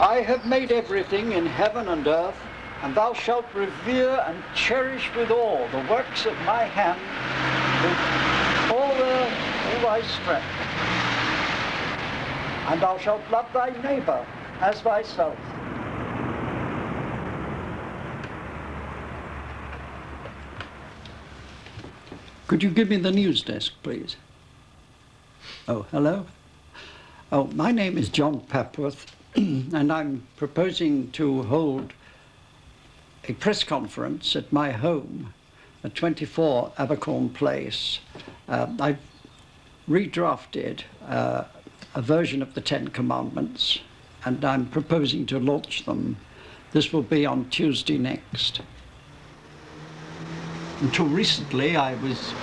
I have made everything in heaven and earth, and thou shalt revere and cherish with awe the works of my hand with all thy strength. And thou shalt love thy neighbor as thyself. Could you give me the news desk, please? Oh, hello? Oh, my name is John Papworth, and I'm proposing to hold a press conference at my home at 24 Abercorn Place. I've redrafted a version of the Ten Commandments, and I'm proposing to launch them. This will be on Tuesday next. Until recently, I was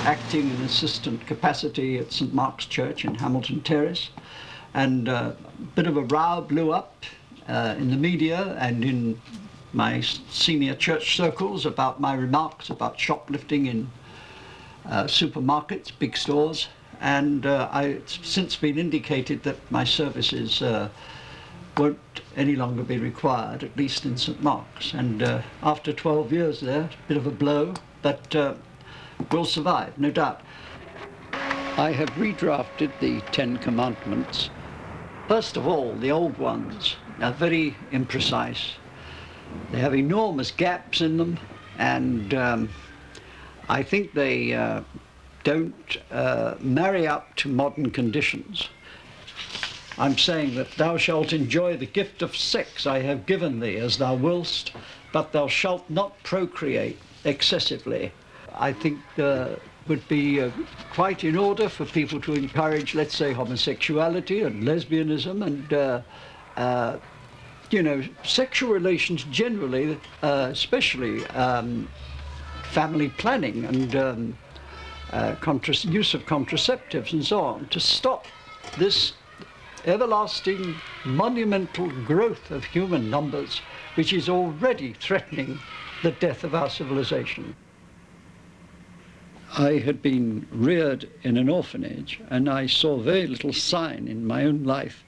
acting in assistant capacity at St. Mark's Church in Hamilton Terrace, and a bit of a row blew up in the media and in my senior church circles about my remarks about shoplifting in supermarkets, big stores, and it's since been indicated that my services won't any longer be required, at least in St. Mark's. And after 12 years there, a bit of a blow, but we'll survive, no doubt. I have redrafted the Ten Commandments. First of all, the old ones are very imprecise. They have enormous gaps in them, and I think they don't marry up to modern conditions. I'm saying that thou shalt enjoy the gift of sex I have given thee as thou willst, but thou shalt not procreate excessively. I think would be quite in order for people to encourage, let's say, homosexuality and lesbianism and you know, sexual relations generally, especially family planning and use of contraceptives and so on, to stop this everlasting monumental growth of human numbers, which is already threatening the death of our civilization. I had been reared in an orphanage, and I saw very little sign in my own life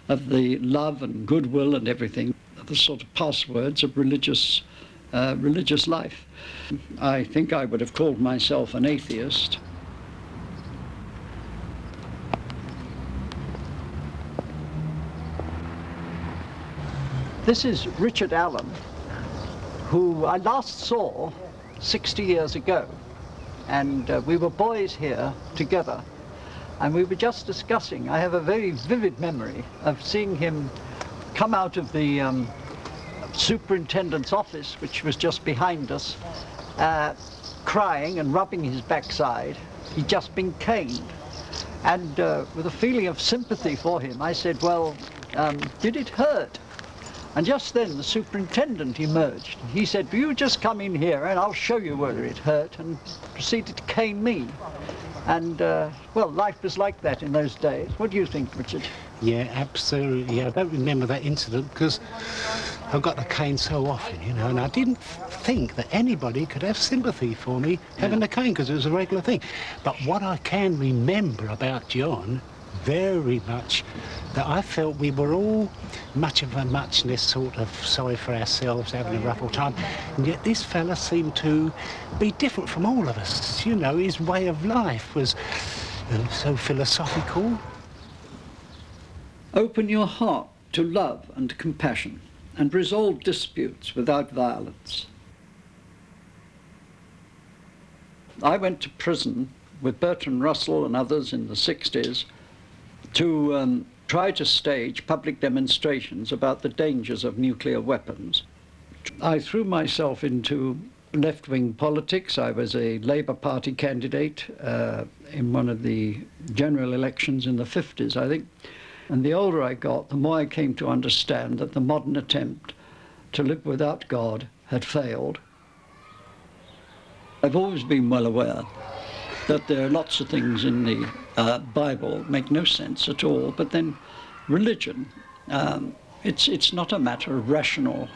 of the love and goodwill and everything, the sort of passwords of religious life. I think I would have called myself an atheist. This is Richard Allen, who I last saw 60 years ago. And we were boys here together, and we were just discussing. I have a very vivid memory of seeing him come out of the superintendent's office, which was just behind us, crying and rubbing his backside. He'd just been caned. And with a feeling of sympathy for him, I said, well, did it hurt? And just then the superintendent emerged. He said, you just come in here and I'll show you whether it hurt, and proceeded to cane me. And, well, life was like that in those days. What do you think, Richard? Yeah, absolutely. I don't remember that incident because I got the cane so often, you know, and I didn't think that anybody could have sympathy for me having a cane because it was a regular thing. But what I can remember about John, very much, that I felt we were all much of a muchness, sort of sorry for ourselves, having a rough old time, and yet this fella seemed to be different from all of us. You know, his way of life was so philosophical. Open your heart to love and compassion, and resolve disputes without violence. I went to prison with Bertrand Russell and others in the 60s to try to stage public demonstrations about the dangers of nuclear weapons. I threw myself into left-wing politics. I was a Labour Party candidate in one of the general elections in the 50s, I think. And the older I got, the more I came to understand that the modern attempt to live without God had failed. I've always been well aware that there are lots of things in the Bible make no sense at all, but then religion, it's not a matter of rational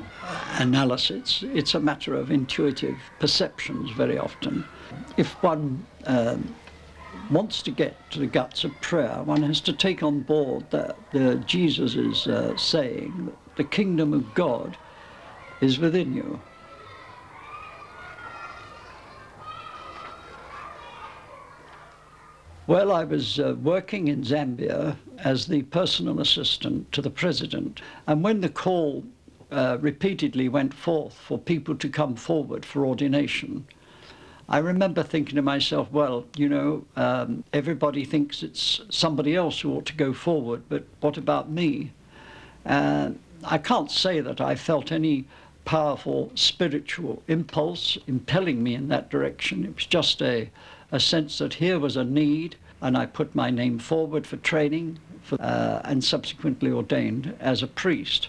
analysis, it's a matter of intuitive perceptions very often. If one wants to get to the guts of prayer, one has to take on board that Jesus is saying the kingdom of God is within you. Well, I was working in Zambia as the personal assistant to the president, and when the call repeatedly went forth for people to come forward for ordination, I remember thinking to myself, well, you know, everybody thinks it's somebody else who ought to go forward, but what about me? I can't say that I felt any powerful spiritual impulse impelling me in that direction. It was just a sense that here was a need, and I put my name forward for training and subsequently ordained as a priest.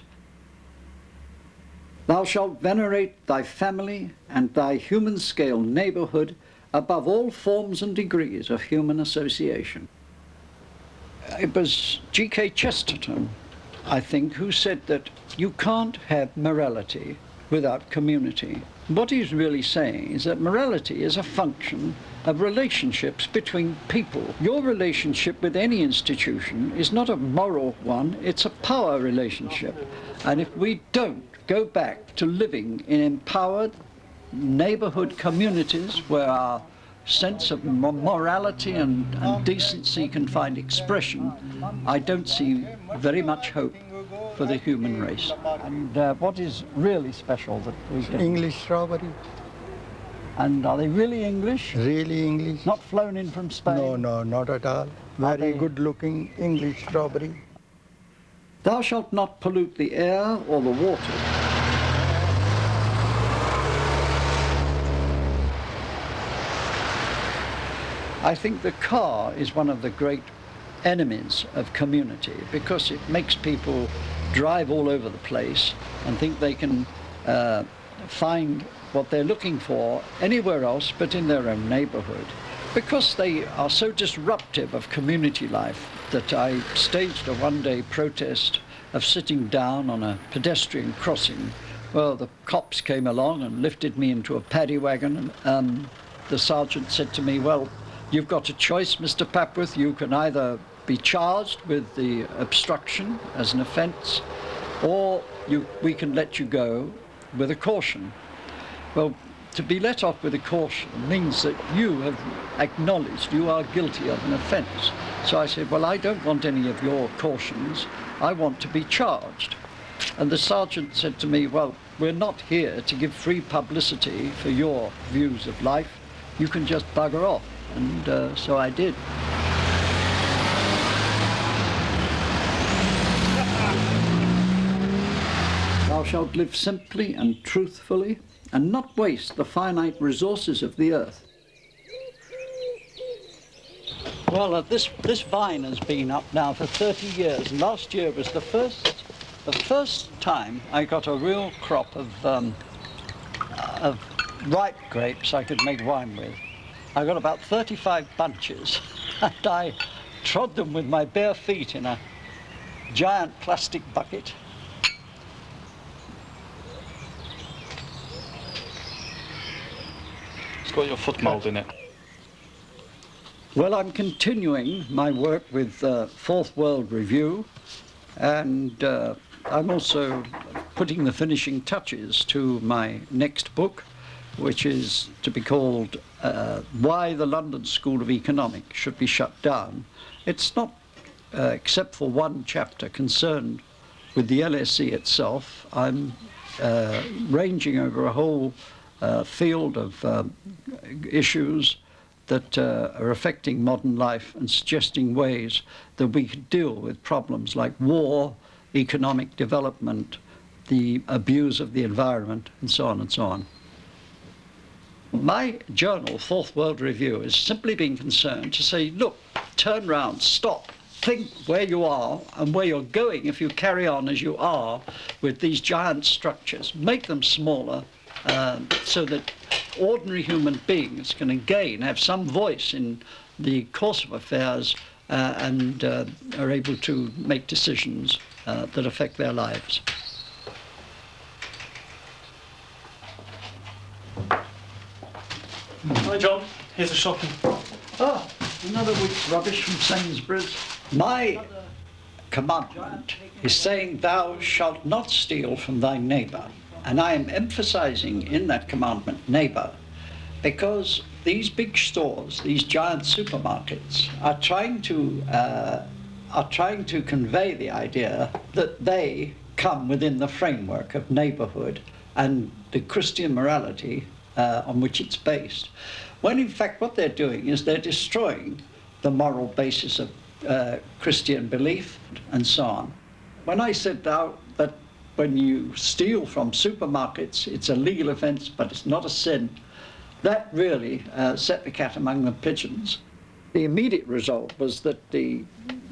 Thou shalt venerate thy family and thy human scale neighborhood above all forms and degrees of human association. It was G.K. Chesterton, I think, who said that you can't have morality without community. What he's really saying is that morality is a function of relationships between people. Your relationship with any institution is not a moral one, it's a power relationship. And if we don't go back to living in empowered neighborhood communities where our sense of morality and decency can find expression, I don't see very much hope for the human race. And what is really special that we get? English strawberry. And are they really English? Really English. Not flown in from Spain? No, no, not at all. Very good looking English strawberry. Thou shalt not pollute the air or the water. I think the car is one of the great enemies of community because it makes people drive all over the place and think they can find what they're looking for anywhere else but in their own neighborhood. Because they are so disruptive of community life that I staged a one-day protest of sitting down on a pedestrian crossing. Well, the cops came along and lifted me into a paddy wagon, and the sergeant said to me, well, you've got a choice, Mr. Papworth. You can either be charged with the obstruction as an offence, or we can let you go with a caution. Well, to be let off with a caution means that you have acknowledged you are guilty of an offence. So I said, well, I don't want any of your cautions. I want to be charged. And the sergeant said to me, well, we're not here to give free publicity for your views of life. You can just bugger off. And so I did. Thou shalt live simply and truthfully, and not waste the finite resources of the earth. Well, this vine has been up now for 30 years. Last year was the first time I got a real crop of ripe grapes I could make wine with. I got about 35 bunches, and I trod them with my bare feet in a giant plastic bucket. It's got your foot mould in it. Well, I'm continuing my work with Fourth World Review, and I'm also putting the finishing touches to my next book, which is to be called Why the London School of Economics Should Be Shut Down. It's not, except for one chapter concerned with the LSE itself. I'm ranging over a whole field of issues that are affecting modern life and suggesting ways that we could deal with problems like war, economic development, the abuse of the environment, and so on and so on. My journal, Fourth World Review, has simply been concerned to say, look, turn round, stop, think where you are and where you're going if you carry on as you are with these giant structures. Make them smaller so that ordinary human beings can again have some voice in the course of affairs and are able to make decisions that affect their lives. Hi John, here's a shopping. Oh, another week's rubbish from Sainsbury's. My commandment is saying, "Thou shalt not steal from thy neighbor." And I am emphasizing in that commandment neighbor, because these big stores, these giant supermarkets, are trying to convey the idea that they come within the framework of neighborhood and the Christian morality on which it's based, when in fact what they're doing is they're destroying the moral basis of Christian belief and so on. When I said that when you steal from supermarkets, it's a legal offense, but it's not a sin, that really set the cat among the pigeons. The immediate result was that the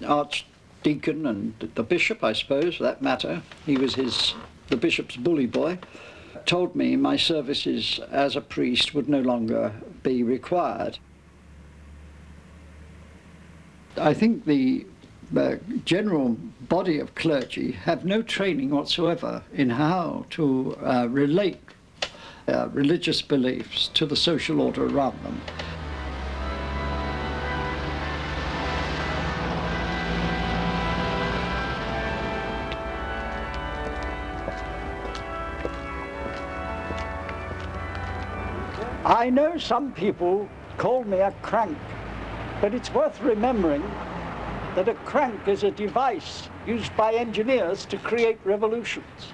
archdeacon and the bishop, I suppose, for that matter, he was the bishop's bully boy, told me my services as a priest would no longer be required. I think the general body of clergy have no training whatsoever in how to relate religious beliefs to the social order around them. I know some people call me a crank, but it's worth remembering that a crank is a device used by engineers to create revolutions.